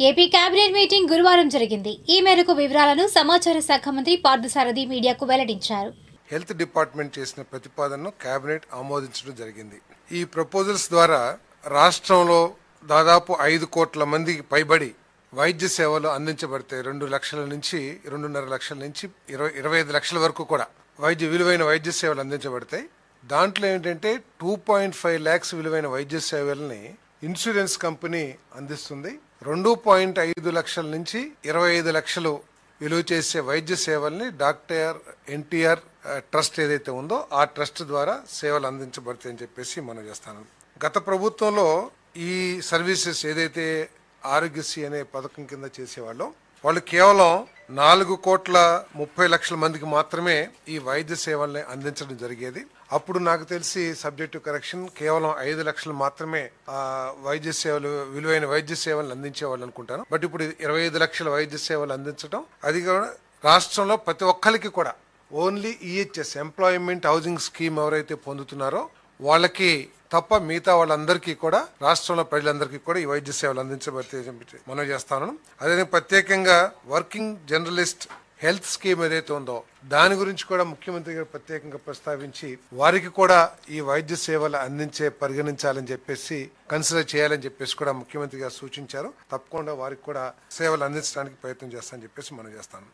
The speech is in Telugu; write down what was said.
ఏపీ కేబినెట్ మీటింగ్ గురువారం జరిగింది. ఈ మేరకు వివరాలను సమాచార శాఖ మంత్రి పార్థసారథి మీడియాకు వెల్లడించారు. హెల్త్ డిపార్ట్మెంట్ చేసిన ప్రతిపాదనను కేబినెట్ ఆమోదించడం జరిగింది. ఈ ప్రపోజల్స్ ద్వారా రాష్ట్రంలో దాదాపు 5 కోట్ల మందికి పైబడి వైద్య సేవలు అందించబడతాయి. 2 లక్షల నుంచి 2.5 లక్షల నుంచి 25 లక్షల వరకు కూడా విలువైన వైద్య సేవలు అందించబడతాయి. దాంట్లో ఏంటంటే 2.5 lakhs విలువైన వైద్య సేవల్ని ఇన్సూరెన్స్ కంపెనీ అందిస్తుంది. 2.5 లక్షల నుంచి 25 లక్షలు విలువ చేసే వైద్య సేవల్ని డాక్టర్ ఎన్టీఆర్ ట్రస్ట్ ఏదైతే ఉందో ఆ ట్రస్ట్ ద్వారా సేవలు అందించబడతాయని చెప్పేసి మనం చేస్తాను. గత ప్రభుత్వంలో ఈ సర్వీసెస్ ఏదైతే ఆరోగ్యశ్రీ అనే పథకం కింద చేసేవాళ్ళో వాళ్ళు కేవలం 4.30 కోట్ల మందికి మాత్రమే ఈ వైద్య సేవల్ని అందించడం జరిగేది. అప్పుడు నాకు తెలిసి సబ్జెక్ట్ టు కరెక్షన్ కేవలం 5 లక్షలు మాత్రమే వైద్య సేవలు విలువైన వైద్య సేవలను అందించేవాళ్ళు అనుకుంటాను. బట్ ఇప్పుడు 25 లక్షల వైద్య సేవలు అందించడం, అది కూడా రాష్ట్రంలో ప్రతి ఒక్కరికి కూడా only EHS employment housing scheme ఎవరైతే పొందుతున్నారో వాళ్ళకి తప్ప మిగతా వాళ్ళందరికీ కూడా రాష్ట్రంలో ప్రజలందరికీ కూడా ఈ వైద్య సేవలు అందించబడితే మనం చేస్తాను. అదే ప్రత్యేకంగా వర్కింగ్ జర్నలిస్ట్ హెల్త్ స్కీమ్ ఏదైతే ఉందో దాని గురించి కూడా ముఖ్యమంత్రి గారు ప్రత్యేకంగా ప్రస్తావించి వారికి కూడా ఈ వైద్య సేవలు పరిగణించాలని చెప్పేసి కన్సిడర్ చేయాలని చెప్పేసి కూడా ముఖ్యమంత్రి గారు సూచించారు. తప్పకుండా వారికి కూడా సేవలు అందించడానికి ప్రయత్నం చేస్తానని చెప్పేసి మనం చేస్తాను.